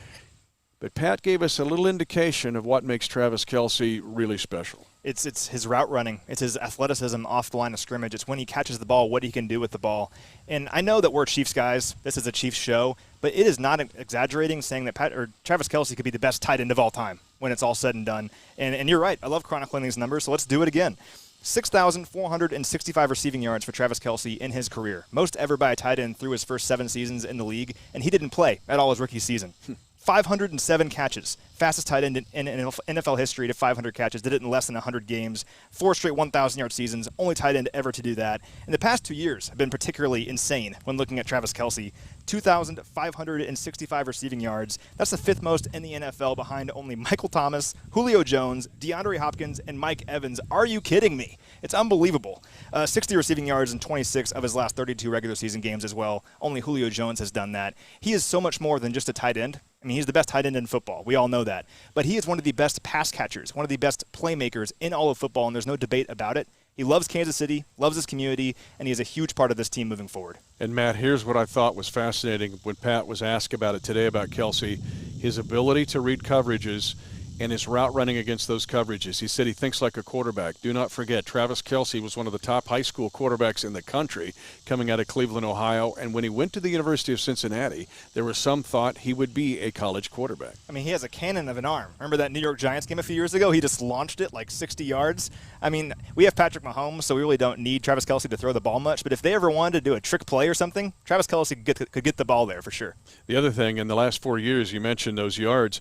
But Pat gave us a little indication of what makes Travis Kelce really special. It's his route running. It's his athleticism off the line of scrimmage. It's when he catches the ball, what he can do with the ball. And I know that we're Chiefs guys. This is a Chiefs show. But it is not exaggerating saying that Travis Kelce could be the best tight end of all time when it's all said and done. And you're right. I love chronicling these numbers, so let's do it again. 6,465 receiving yards for Travis Kelce in his career. Most ever by a tight end through his first 7 seasons in the league. And he didn't play at all his rookie season. 507 catches. Fastest tight end in NFL history to 500 catches. Did it in less than 100 games. 4 straight 1,000-yard seasons. Only tight end ever to do that. And the past 2 years have been particularly insane when looking at Travis Kelce. 2,565 receiving yards. That's the 5th most in the NFL behind only Michael Thomas, Julio Jones, DeAndre Hopkins, and Mike Evans. Are you kidding me? It's unbelievable. 60 receiving yards in 26 of his last 32 regular season games as well. Only Julio Jones has done that. He is so much more than just a tight end. I mean, he's the best tight end in football. We all know that. But he is one of the best pass catchers, one of the best playmakers in all of football, and there's no debate about it. He loves Kansas City, loves his community, and he is a huge part of this team moving forward. And, Matt, here's what I thought was fascinating when Pat was asked about it today about Kelce, his ability to read coverages and his route running against those coverages. He said he thinks like a quarterback. Do not forget, Travis Kelce was one of the top high school quarterbacks in the country coming out of Cleveland, Ohio. And when he went to the University of Cincinnati, there was some thought he would be a college quarterback. I mean, he has a cannon of an arm. Remember that New York Giants game a few years ago? He just launched it like 60 yards. I mean, we have Patrick Mahomes, so we really don't need Travis Kelce to throw the ball much. But if they ever wanted to do a trick play or something, Travis Kelce could get the ball there for sure. The other thing, in the last 4 years, you mentioned those yards.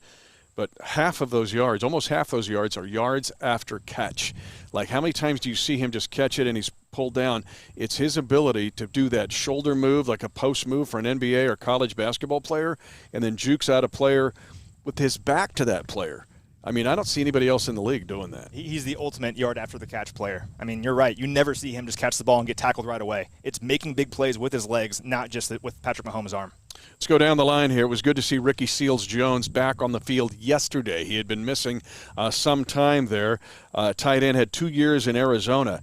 But half of those yards, almost half those yards, are yards after catch. Like, how many times do you see him just catch it and he's pulled down? It's his ability to do that shoulder move, like a post move for an NBA or college basketball player, and then jukes out a player with his back to that player. I mean, I don't see anybody else in the league doing that. He's the ultimate yard after the catch player. I mean, you're right. You never see him just catch the ball and get tackled right away. It's making big plays with his legs, not just with Patrick Mahomes' arm. Let's go down the line here. It was good to see Ricky Seals-Jones back on the field yesterday. He had been missing some time there. Tight end had 2 years in Arizona.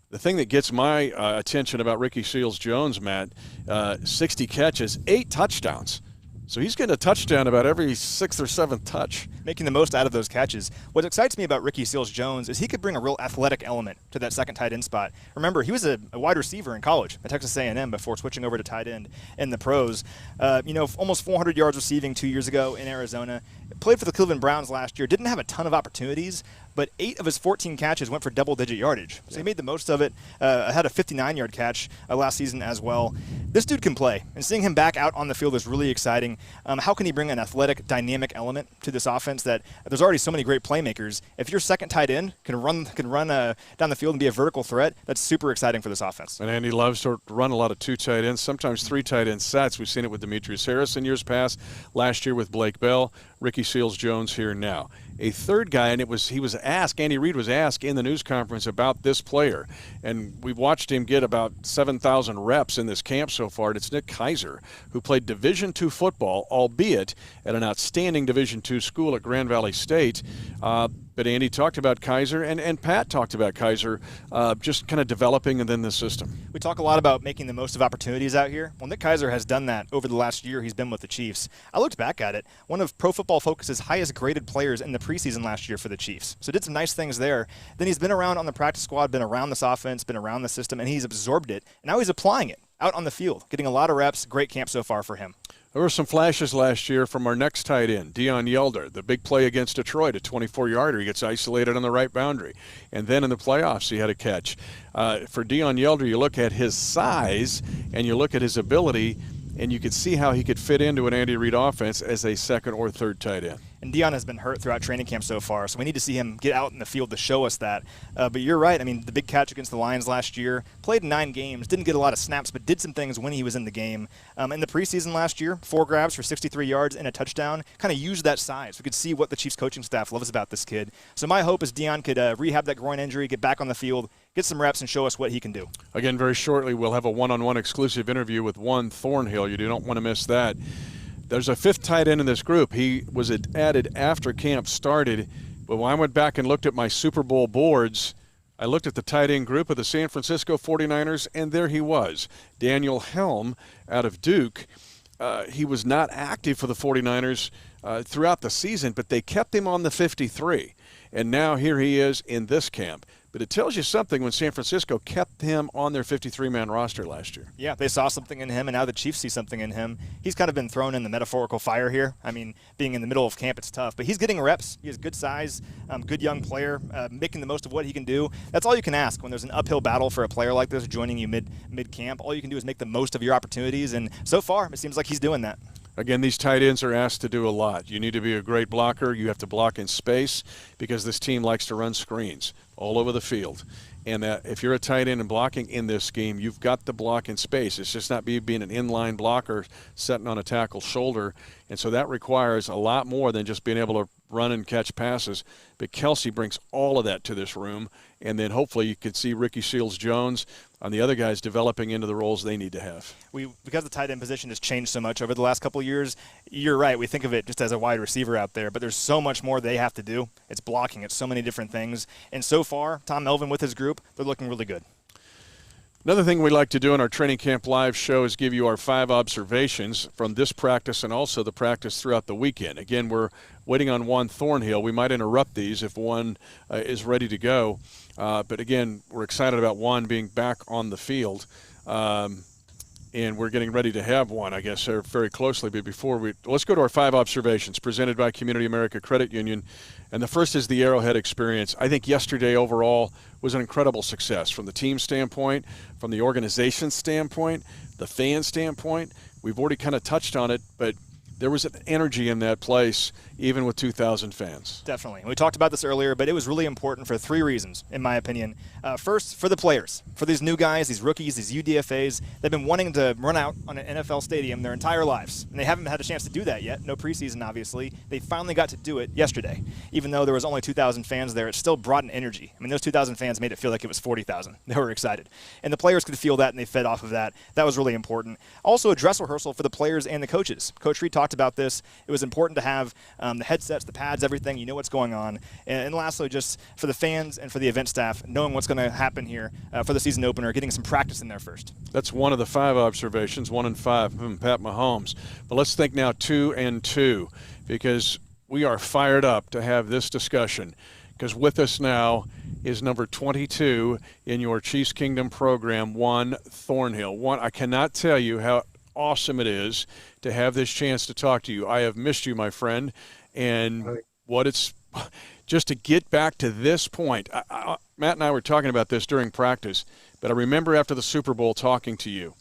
The thing that gets my attention about Ricky Seals-Jones, Matt, 60 catches, 8 touchdowns. So he's getting a touchdown about every 6th or 7th touch. Making the most out of those catches. What excites me about Ricky Seals-Jones is he could bring a real athletic element to that second tight end spot. Remember, he was a wide receiver in college at Texas A&M before switching over to tight end in the pros. Almost 400 yards receiving 2 years ago in Arizona. Played for the Cleveland Browns last year. Didn't have a ton of opportunities, but 8 of his 14 catches went for double-digit yardage. So he made the most of it. Had a 59-yard catch last season as well. This dude can play, and seeing him back out on the field is really exciting. How can he bring an athletic, dynamic element to this offense that there's already so many great playmakers? If your second tight end can run down the field and be a vertical threat, that's super exciting for this offense. And Andy loves to run a lot of 2 tight ends, sometimes 3 tight end sets. We've seen it with Demetrius Harris in years past, last year with Blake Bell, Ricky Seals-Jones here now. A third guy, and Andy Reid was asked in the news conference about this player, and we've watched him get about 7,000 reps in this camp so far. It's Nick Keiser, who played Division II football, albeit at an outstanding Division II school at Grand Valley State. But Andy talked about Keiser, and Pat talked about Keiser just kind of developing and then the system. We talk a lot about making the most of opportunities out here. Well, Nick Keiser has done that over the last year he's been with the Chiefs. I looked back at it. One of Pro Football Focus's highest graded players in the preseason last year for the Chiefs. So did some nice things there. Then he's been around on the practice squad, been around this offense, been around the system, and he's absorbed it. And now he's applying it out on the field, getting a lot of reps. Great camp so far for him. There were some flashes last year from our next tight end, Deion Yelder. The big play against Detroit, a 24-yarder. He gets isolated on the right boundary. And then in the playoffs, he had a catch. For Deion Yelder, you look at his size and you look at his ability, and you could see how he could fit into an Andy Reid offense as a second or third tight end. And Deion has been hurt throughout training camp so far, so we need to see him get out in the field to show us that. But you're right. I mean, the big catch against the Lions last year, played in 9 games, didn't get a lot of snaps, but did some things when he was in the game. In the preseason last year, 4 grabs for 63 yards and a touchdown, kind of used that size. We could see what the Chiefs coaching staff loves about this kid. So my hope is Deion could rehab that groin injury, get back on the field, get some reps and show us what he can do. Again, very shortly, we'll have a one-on-one exclusive interview with Juan Thornhill. You don't want to miss that. There's a fifth tight end in this group. He was added after camp started, but when I went back and looked at my Super Bowl boards, I looked at the tight end group of the San Francisco 49ers, and there he was, Daniel Helm out of Duke. He was not active for the 49ers throughout the season, but they kept him on the 53, and now here he is in this camp. But it tells you something when San Francisco kept him on their 53-man roster last year. Yeah, they saw something in him, and now the Chiefs see something in him. He's kind of been thrown in the metaphorical fire here. I mean, being in the middle of camp, it's tough. But he's getting reps. He has good size, good young player, making the most of what he can do. That's all you can ask when there's an uphill battle for a player like this joining you mid-camp. All you can do is make the most of your opportunities, and so far, it seems like he's doing that. Again, these tight ends are asked to do a lot. You need to be a great blocker. You have to block in space because this team likes to run screens all over the field. And if you're a tight end and blocking in this scheme, you've got to block in space. It's just not being an inline blocker sitting on a tackle's shoulder. And so that requires a lot more than just being able to run and catch passes. But Kelce brings all of that to this room. And then hopefully you could see Ricky Seals-Jones and the other guys developing into the roles they need to have. Because the tight end position has changed so much over the last couple of years, you're right. We think of it just as a wide receiver out there, but there's so much more they have to do. It's blocking. It's so many different things. And so far, Tom Melvin with his group, they're looking really good. Another thing we like to do in our Training Camp Live show is give you our 5 observations from this practice and also the practice throughout the weekend. Again, we're waiting on Juan Thornhill. We might interrupt these if Juan is ready to go. But again, we're excited about Juan being back on the field. And we're getting ready to have one, I guess, very closely. But let's go to our 5 observations presented by Community America Credit Union. And the first is the Arrowhead experience. I think yesterday overall was an incredible success from the team standpoint, from the organization standpoint, the fan standpoint. We've already kind of touched on it, but there was an energy in that place, even with 2,000 fans. Definitely. We talked about this earlier, but it was really important for 3 reasons, in my opinion. First, for the players. For these new guys, these rookies, these UDFAs, they've been wanting to run out on an NFL stadium their entire lives, and they haven't had a chance to do that yet. No preseason, obviously. They finally got to do it yesterday. Even though there was only 2,000 fans there, it still brought an energy. I mean, those 2,000 fans made it feel like it was 40,000. They were excited. And the players could feel that, and they fed off of that. That was really important. Also, a dress rehearsal for the players and the coaches. Coach Reid talked about this. It was important to have the headsets, the pads, everything. You know what's going on. And lastly, just for the fans and for the event staff, knowing what's going to happen here for the season opener, getting some practice in there first. That's one of the 5 observations, 1 and 5 from Pat Mahomes. But let's think now 2 and 2, because we are fired up to have this discussion. Because with us now is number 22 in your Chiefs Kingdom program, Juan Thornhill. Juan, I cannot tell you how awesome it is to have this chance to talk to you. I have missed you, my friend, and what it's just to get back to this point. Matt and I were talking about this during practice, but I remember after the Super Bowl talking to you,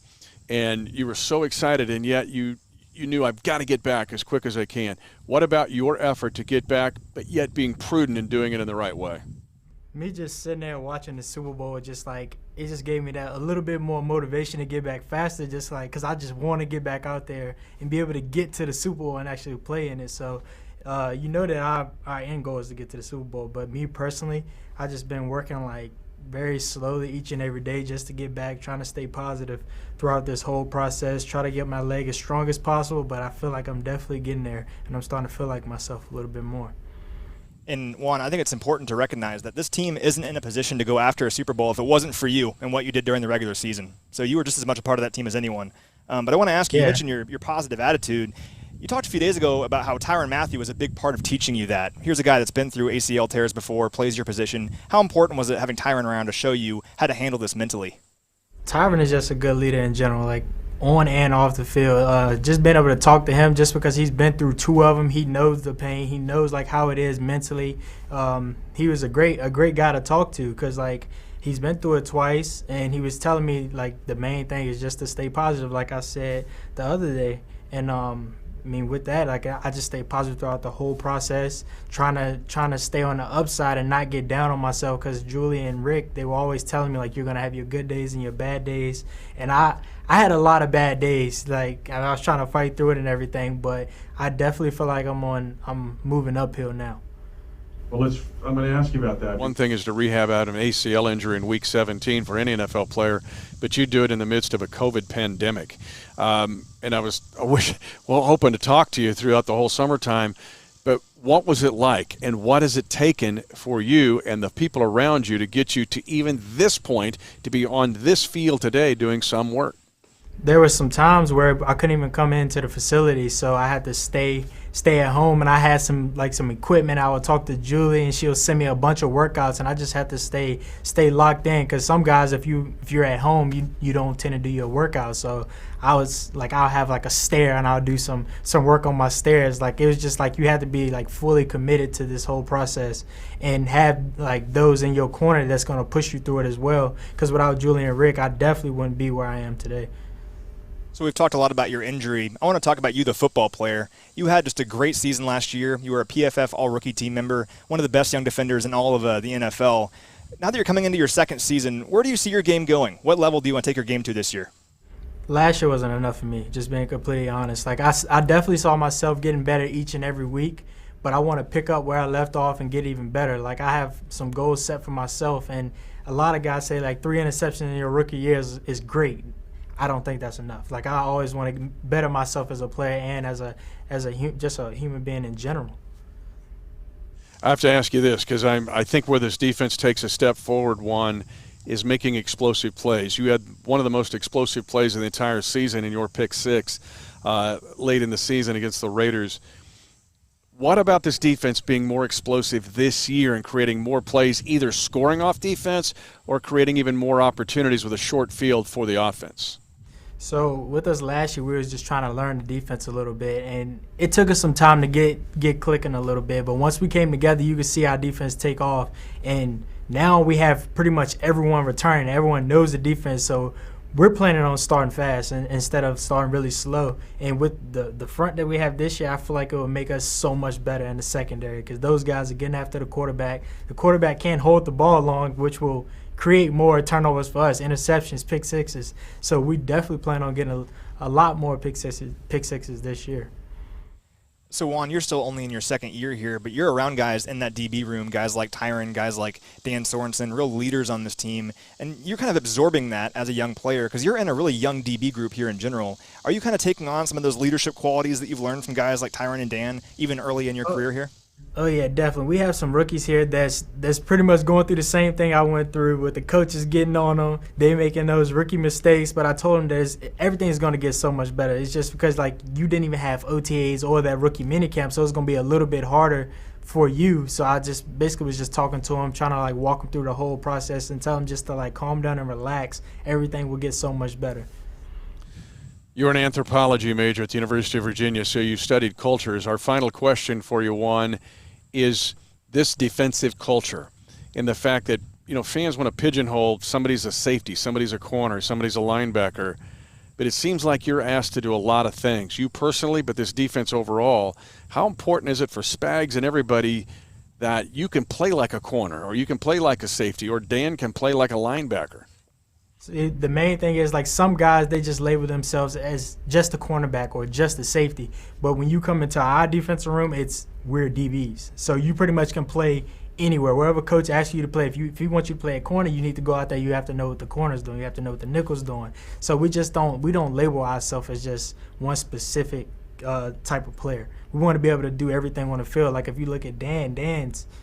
and you were so excited, and yet you knew I've got to get back as quick as I can. What about your effort to get back, but yet being prudent and doing it in the right way? Me just sitting there watching the Super Bowl, just like it just gave me that a little bit more motivation to get back faster, just like because I just want to get back out there and be able to get to the Super Bowl and actually play in it. So you know that our end goal is to get to the Super Bowl, but me personally, I just been working like very slowly each and every day just to get back, trying to stay positive throughout this whole process, try to get my leg as strong as possible, but I feel like I'm definitely getting there, and I'm starting to feel like myself a little bit more. And Juan, I think it's important to recognize that this team isn't in a position to go after a Super Bowl if it wasn't for you and what you did during the regular season. So you were just as much a part of that team as anyone. But I want to ask you, you mentioned your positive attitude. You talked a few days ago about how Tyrann Mathieu was a big part of teaching you that. Here's a guy that's been through ACL tears before, plays your position. How important was it having Tyrann around to show you how to handle this mentally? Tyrann is just a good leader in general, like on and off the field. Just being able to talk to him just because he's been through 2 of them. He knows the pain. He knows like how it is mentally. He was a great guy to talk to because like he's been through it twice, and he was telling me like the main thing is just to stay positive, like I said the other day. And I mean, with that, like I just stay positive throughout the whole process, trying to stay on the upside and not get down on myself. Because Julie and Rick, they were always telling me like you're gonna have your good days and your bad days, and I had a lot of bad days. Like I was trying to fight through it and everything, but I definitely feel like I'm moving uphill now. Well, I'm going to ask you about that. One thing is to rehab out an ACL injury in Week 17 for any NFL player, but you do it in the midst of a COVID pandemic. And I was hoping to talk to you throughout the whole summertime, but what was it like, and what has it taken for you and the people around you to get you to even this point, to be on this field today doing some work? There were some times where I couldn't even come into the facility, so I had to stay at home, and I had some equipment. I would talk to Julie, and she'll send me a bunch of workouts, and I just had to stay locked in, because some guys, if you're at home, you don't tend to do your workouts. So I was like, I'll have like a stair, and I'll do some work on my stairs. Like, it was just like you had to be like fully committed to this whole process and have like those in your corner that's going to push you through it as well, because without Julie and Rick, I definitely wouldn't be where I am today. So we've talked a lot about your injury. I want to talk about you, the football player. You had just a great season last year. You were a PFF All-Rookie team member, one of the best young defenders in all of the NFL. Now that you're coming into your second season, where do you see your game going? What level do you want to take your game to this year? Last year wasn't enough for me, just being completely honest. Like, I definitely saw myself getting better each and every week, but I want to pick up where I left off and get even better. Like, I have some goals set for myself, and a lot of guys say, like, 3 interceptions in your rookie year is great. I don't think that's enough. Like, I always want to better myself as a player and just a human being in general. I have to ask you this, because I think where this defense takes a step forward, one, is making explosive plays. You had one of the most explosive plays of the entire season in your pick six late in the season against the Raiders. What about this defense being more explosive this year and creating more plays, either scoring off defense or creating even more opportunities with a short field for the offense? So with us last year, we was just trying to learn the defense a little bit, and it took us some time to get clicking a little bit. But once we came together, you could see our defense take off, and now we have pretty much everyone returning. Everyone knows the defense, so we're planning on starting fast instead of starting really slow. And with the front that we have this year, I feel like it will make us so much better in the secondary, because those guys are getting after the quarterback. The quarterback can't hold the ball long, which will create more turnovers for us, interceptions, pick sixes. So we definitely plan on getting a lot more pick sixes this year. So, Juan, you're still only in your second year here, but you're around guys in that DB room, guys like Tyron, guys like Dan Sorensen, real leaders on this team, and you're kind of absorbing that as a young player because you're in a really young DB group here in general. Are you kind of taking on some of those leadership qualities that you've learned from guys like Tyron and Dan, even early in your career here? Oh, yeah, definitely. We have some rookies here that's pretty much going through the same thing I went through with the coaches getting on them. They making those rookie mistakes, but I told them everything's going to get so much better. It's just because, like, you didn't even have OTAs or that rookie minicamp, so it's going to be a little bit harder for you. So I just basically was just talking to them, trying to, like, walk them through the whole process and tell them just to, like, calm down and relax. Everything will get so much better. You're an anthropology major at the University of Virginia, so you studied cultures. Our final question for you, Juan, is this defensive culture and the fact that, you know, fans want to pigeonhole somebody's a safety, somebody's a corner, somebody's a linebacker, but it seems like you're asked to do a lot of things. You personally, but this defense overall, how important is it for Spags and everybody that you can play like a corner or you can play like a safety or Dan can play like a linebacker? The main thing is, like, some guys, they just label themselves as just a cornerback or just a safety. But when you come into our defensive room, we're DBs. So you pretty much can play anywhere. Wherever coach asks you to play, if he wants you to play a corner, you need to go out there. You have to know what the corner's doing. You have to know what the nickel's doing. So we don't label ourselves as just one specific type of player. We want to be able to do everything on the field. Like, if you look at Dan's –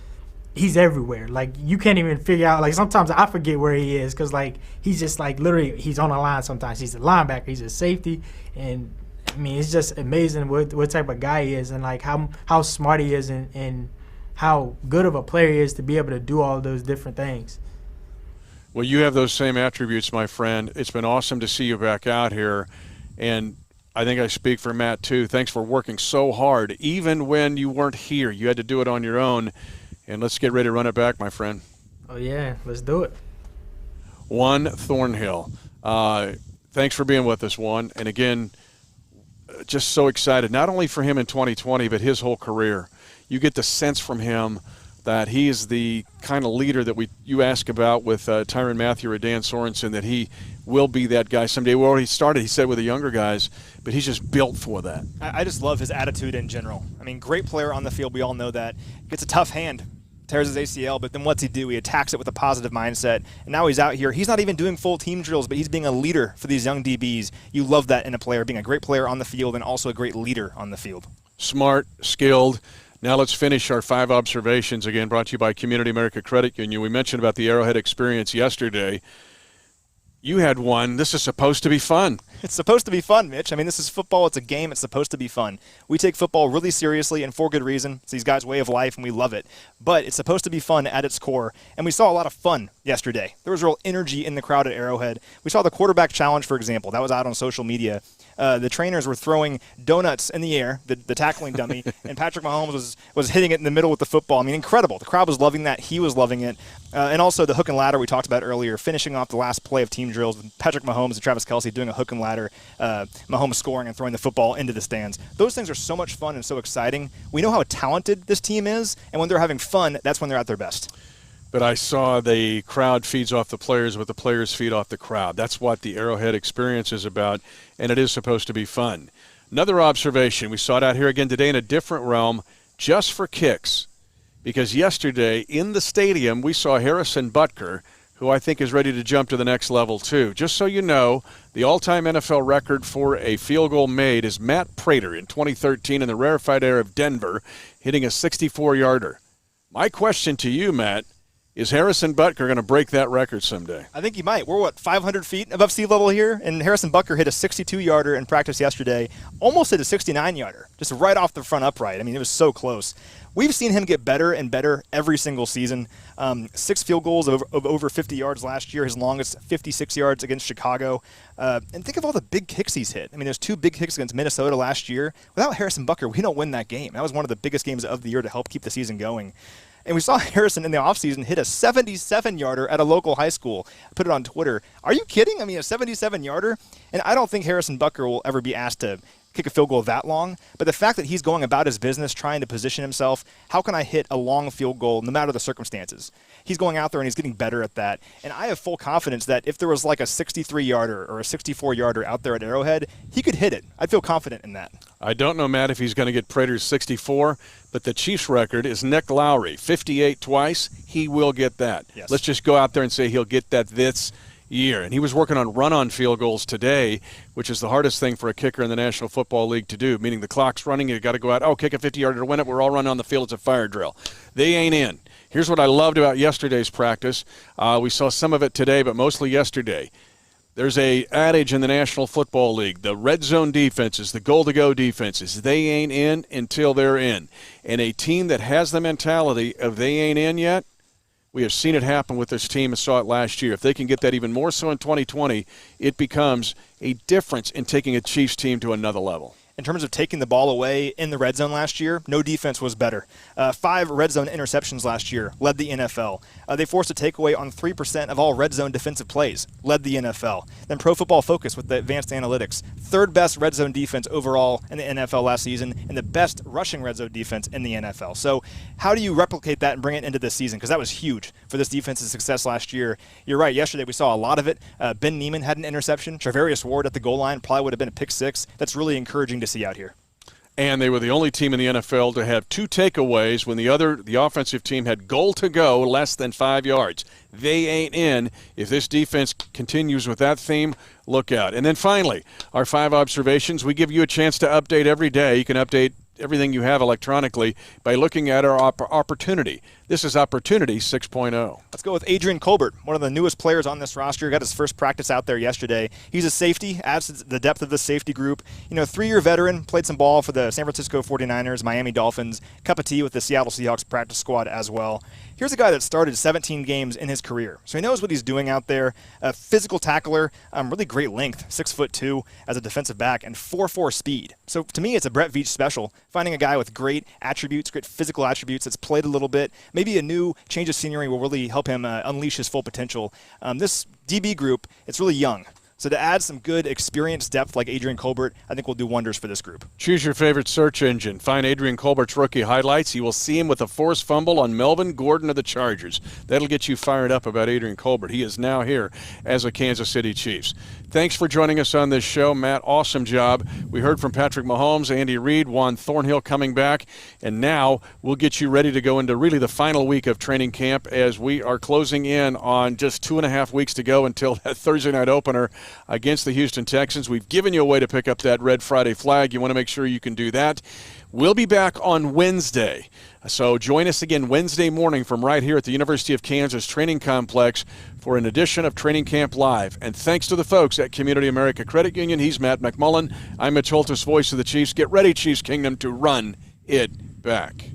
he's everywhere. Like, you can't even figure out, like, sometimes I forget where he is because, like, he's just, like, literally he's on the line sometimes. He's a linebacker. He's a safety. And, I mean, it's just amazing what type of guy he is and, like, how smart he is and how good of a player he is to be able to do all of those different things. Well, you have those same attributes, my friend. It's been awesome to see you back out here. And I think I speak for Matt, too. Thanks for working so hard. Even when you weren't here, you had to do it on your own. And let's get ready to run it back, my friend. Oh, yeah. Let's do it. Juan Thornhill. Thanks for being with us, Juan. And, again, just so excited, not only for him in 2020, but his whole career. You get the sense from him that he is the kind of leader that you ask about with Tyrann Mathieu or Dan Sorensen, that he will be that guy someday. Well, he started, he said, with the younger guys, but he's just built for that. I just love his attitude in general. I mean, great player on the field. We all know that. Gets a tough hand tears his ACL, but then what's he do? He attacks it with a positive mindset, and now he's out here. He's not even doing full team drills, but he's being a leader for these young DBs. You love that in a player, being a great player on the field and also a great leader on the field. Smart, skilled. Now let's finish our 5 observations, again brought to you by Community America Credit Union. We mentioned about the Arrowhead experience yesterday. You had one. This is supposed to be fun. It's supposed to be fun, Mitch. I mean, this is football. It's a game. It's supposed to be fun. We take football really seriously and for good reason. It's these guys' way of life, and we love it. But it's supposed to be fun at its core, and we saw a lot of fun yesterday. There was real energy in the crowd at Arrowhead. We saw the quarterback challenge, for example. That was out on social media. The trainers were throwing donuts in the air, the tackling dummy, and Patrick Mahomes was hitting it in the middle with the football. I mean, incredible. The crowd was loving that. He was loving it. And also the hook and ladder we talked about earlier, finishing off the last play of team drills with Patrick Mahomes and Travis Kelce doing a hook and ladder, Mahomes scoring and throwing the football into the stands. Those things are so much fun and so exciting. We know how talented this team is, and when they're having fun, that's when they're at their best. But I saw the crowd feeds off the players, but the players feed off the crowd. That's what the Arrowhead experience is about, and it is supposed to be fun. Another observation, we saw it out here again today in a different realm, just for kicks. Because yesterday in the stadium, we saw Harrison Butker, who I think is ready to jump to the next level too. Just so you know, the all-time NFL record for a field goal made is Matt Prater in 2013 in the rarefied air of Denver, hitting a 64-yarder. My question to you, Matt, is Harrison Butker going to break that record someday? I think he might. We're, 500 feet above sea level here? And Harrison Butker hit a 62-yarder in practice yesterday, almost hit a 69-yarder, just right off the front upright. I mean, it was so close. We've seen him get better and better every single season. 6 field goals of over 50 yards last year, his longest 56 yards against Chicago. And think of all the big kicks he's hit. I mean, there's 2 big kicks against Minnesota last year. Without Harrison Butker, we don't win that game. That was one of the biggest games of the year to help keep the season going. And we saw Harrison in the offseason hit a 77-yarder at a local high school. I put it on Twitter. Are you kidding? I mean, a 77-yarder? And I don't think Harrison Butker will ever be asked to kick a field goal that long. But the fact that he's going about his business, trying to position himself, how can I hit a long field goal no matter the circumstances? He's going out there and he's getting better at that. And I have full confidence that if there was like a 63-yarder or a 64-yarder out there at Arrowhead, he could hit it. I'd feel confident in that. I don't know, Matt, if he's going to get Prater's 64, but the Chiefs' record is Nick Lowry, 58 twice. He will get that. Yes. Let's just go out there and say he'll get that this year. And he was working on run-on field goals today, which is the hardest thing for a kicker in the National Football League to do, meaning the clock's running, you got to go out, kick a 50-yarder to win it, we're all running on the field, it's a fire drill. They ain't in. Here's what I loved about yesterday's practice. We saw some of it today, but mostly yesterday. There's a adage in the National Football League, the red zone defenses, the goal-to-go defenses, they ain't in until they're in. And a team that has the mentality of they ain't in yet, we have seen it happen with this team and saw it last year. If they can get that even more so in 2020, it becomes a difference in taking a Chiefs team to another level. In terms of taking the ball away in the red zone last year, no defense was better. 5 red zone interceptions last year, led the NFL. They forced a takeaway on 3% of all red zone defensive plays, led the NFL. Then Pro Football Focus with the advanced analytics, 3rd best red zone defense overall in the NFL last season, and the best rushing red zone defense in the NFL. So how do you replicate that and bring it into this season? Because that was huge for this defense's success last year. You're right, yesterday we saw a lot of it. Ben Neiman had an interception. Charvarius Ward at the goal line probably would have been a pick 6. That's really encouraging to see out here. And they were the only team in the NFL to have 2 takeaways when the offensive team had goal to go less than 5 yards. They ain't in. If this defense continues with that theme, look out. And then finally, our 5 observations. We give you a chance to update every day. You can update everything you have electronically by looking at our opportunity. This is Opportunity 6.0. Let's go with Adrian Colbert, one of the newest players on this roster. Got his first practice out there yesterday. He's a safety, adds to the depth of the safety group. 3-year veteran, played some ball for the San Francisco 49ers, Miami Dolphins, cup of tea with the Seattle Seahawks practice squad as well. Here's a guy that started 17 games in his career, so he knows what he's doing out there. A physical tackler, really great length, 6'2" as a defensive back, and 4.4 speed. So to me, it's a Brett Veach special, finding a guy with great attributes, great physical attributes that's played a little bit. Maybe a new change of scenery will really help him unleash his full potential. This DB group, it's really young. So to add some good experience depth like Adrian Colbert, I think will do wonders for this group. Choose your favorite search engine. Find Adrian Colbert's rookie highlights. You will see him with a forced fumble on Melvin Gordon of the Chargers. That'll get you fired up about Adrian Colbert. He is now here as a Kansas City Chiefs. Thanks for joining us on this show, Matt. Awesome job. We heard from Patrick Mahomes, Andy Reid, Juan Thornhill coming back, and now we'll get you ready to go into really the final week of training camp as we are closing in on just 2.5 weeks to go until that Thursday night opener against the Houston Texans. We've given you a way to pick up that Red Friday flag. You want to make sure you can do that. We'll be back on Wednesday. So join us again Wednesday morning from right here at the University of Kansas Training Complex for an edition of Training Camp Live. And thanks to the folks at Community America Credit Union. He's Matt McMullen. I'm Mitch Holthus, voice of the Chiefs. Get ready, Chiefs Kingdom, to run it back.